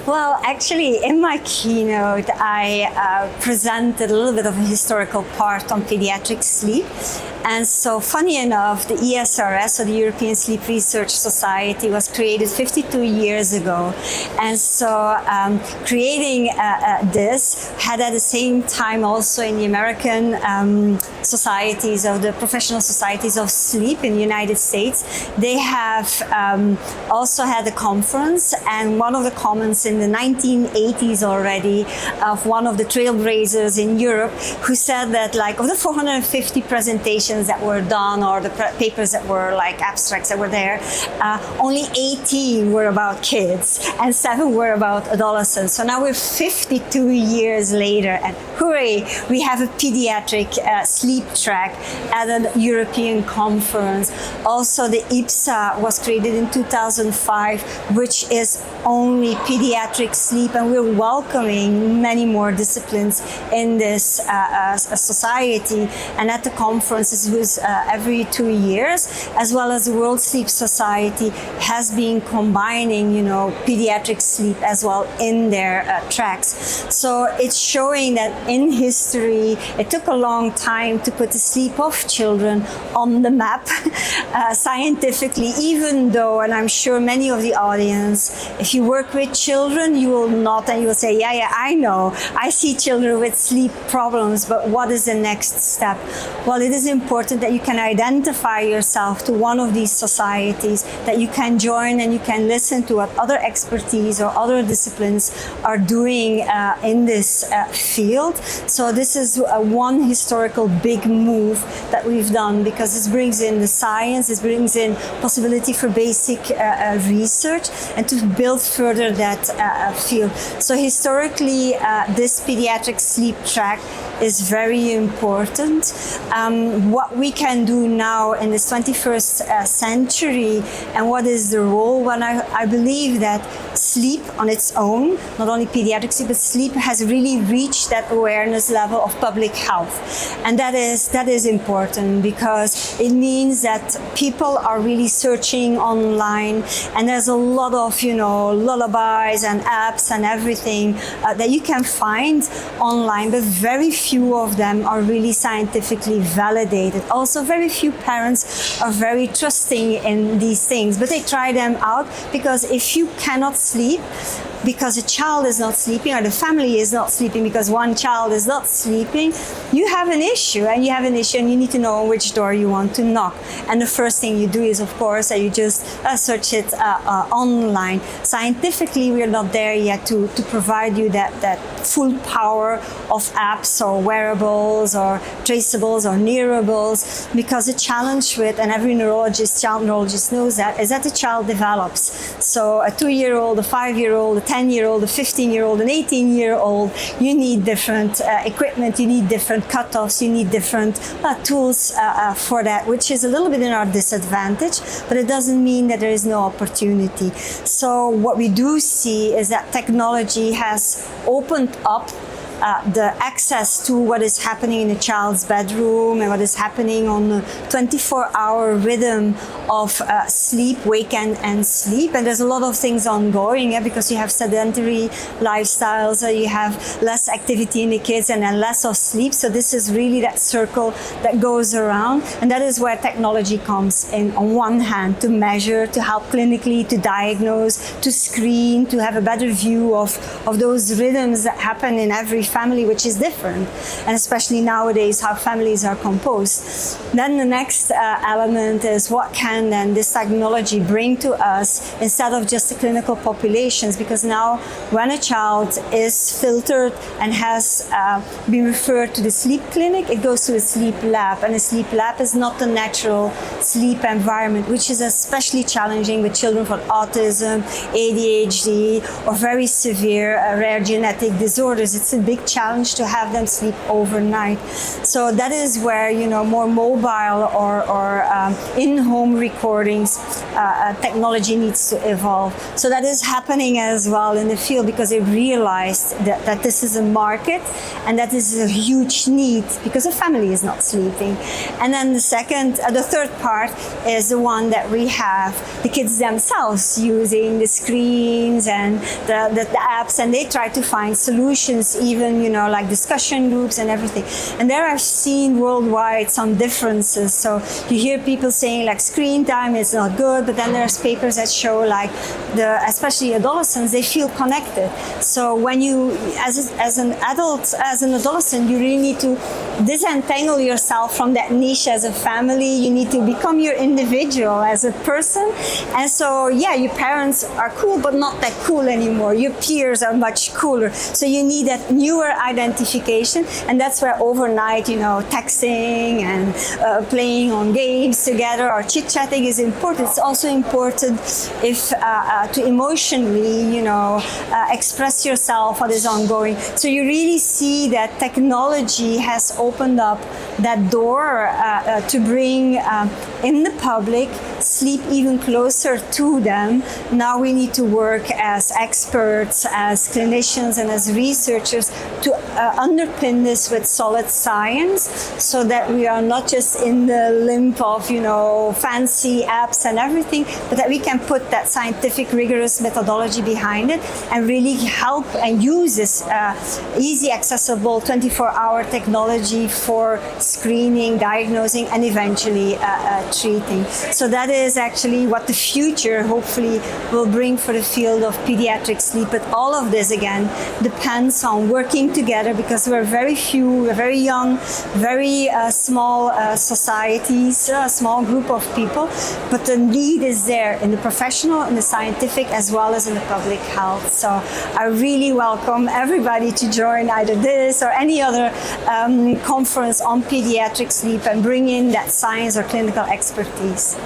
Well, actually, in my keynote, I presented a little bit of a historical part on pediatric sleep. And so, funny enough, the ESRS, or the European Sleep Research Society, was created 52 years ago. And so, creating this had at the same time also in the American societies, of the professional societies of sleep in the United States, they have also had a conference, and one of the comments in the 1980s already of one of the trailblazers in Europe who said that, like, of the 450 presentations that were done, or the papers that were like abstracts that were there, only 18 were about kids and 7 were about adolescents. So now we're 52 years later, and hooray, we have a pediatric sleep track at a European conference. Also, the IPSA was created in 2005, which is only pediatric sleep, and we're welcoming many more disciplines in this society. And at the conferences, it was every 2 years, as well as the World Sleep Society has been combining, pediatric sleep as well in their tracks. So it's showing that in history, it took a long time to put the sleep of children on the map scientifically, even though, and I'm sure many of the audience, if you work with children, you will not, and you will say, yeah, I know, I see children with sleep problems, but what is the next step? Well, it is important that you can identify yourself to one of these societies, that you can join and you can listen to what other expertise or other disciplines are doing in this field. So this is one historical big move that we've done, because this brings in the science, this brings in possibility for basic research and to build further that field. So historically, this pediatric sleep track is very important. What we can do now in this 21st century, and what is the role? When I believe that sleep on its own, not only pediatric sleep, but sleep has really reached that awareness level of public health. And that is important, because it means that people are really searching online, and there's a lot of, lullabies and apps and everything that you can find online, but very few of them are really scientifically validated. Also, very few parents are very trusting in these things, but they try them out, because if you cannot sleep because a child is not sleeping, or the family is not sleeping because one child is not sleeping, you have an issue, and you need to know on which door you want to knock. And the first thing you do is, of course, that you just search it online. Scientifically, we're not there yet to provide you that full power of apps or wearables or traceables or nearables, because the challenge with, and every child neurologist knows that, is that the child develops. So a 2-year-old, a 5-year-old, a 10-year-old, a 15-year-old, an 18-year-old, you need different equipment, you need different cutoffs, you need different tools for that, which is a little bit in our disadvantage, but it doesn't mean that there is no opportunity. So what we do see is that technology has opened up the access to what is happening in a child's bedroom and what is happening on the 24-hour rhythm of sleep, wake and sleep. And there's a lot of things ongoing, because you have sedentary lifestyles, you have less activity in the kids and then less of sleep. So this is really that circle that goes around. And that is where technology comes in, on one hand, to measure, to help clinically, to diagnose, to screen, to have a better view of those rhythms that happen in every family, which is different, and especially nowadays how families are composed. Then the next element is, what can then this technology bring to us instead of just the clinical populations? Because now when a child is filtered and has been referred to the sleep clinic, it goes to a sleep lab, and a sleep lab is not the natural sleep environment, which is especially challenging with children with autism, ADHD, or very severe rare genetic disorders. It's a big big challenge to have them sleep overnight. So that is where, you know, more mobile or in-home recordings technology needs to evolve. So that is happening as well in the field, because they realized that this is a market and that this is a huge need because the family is not sleeping. And then the third part is the one that we have the kids themselves using the screens and the apps, and they try to find solutions, even, you know, like discussion groups and everything. And there I've seen worldwide some differences. So you hear people saying like screen time is not good, but then there's papers that show like especially adolescents, they feel connected. So when you, as an adolescent, you really need to disentangle yourself from that niche as a family. You need to become your individual as a person. And so, yeah, your parents are cool, but not that cool anymore. Your peers are much cooler. So you need that newer identification. And that's where overnight, you know, texting and playing on games together or chit-chatting is important. It's also important if to emotionally, you know, express yourself, what is ongoing. So you really see that technology has opened up that door to bring in the public sleep even closer to them. Now we need to work as experts, as clinicians, and as researchers to underpin this with solid science, so that we are not just in the limbo of, you know, fancy apps and everything, but that we can put that scientific, rigorous methodology behind it and really help and use this easy, accessible 24-hour technology for screening, diagnosing, and eventually treating. So that is actually what the future hopefully will bring for the field of pediatric sleep. But all of this, again, depends on working together, because we're very few, we're very young, very small societies, a small group of people. But the need is there in the professional, in the scientific, as well as in the public health. So I really welcome everybody to join either this or any other conference on pediatric sleep and bring in that science or clinical expertise.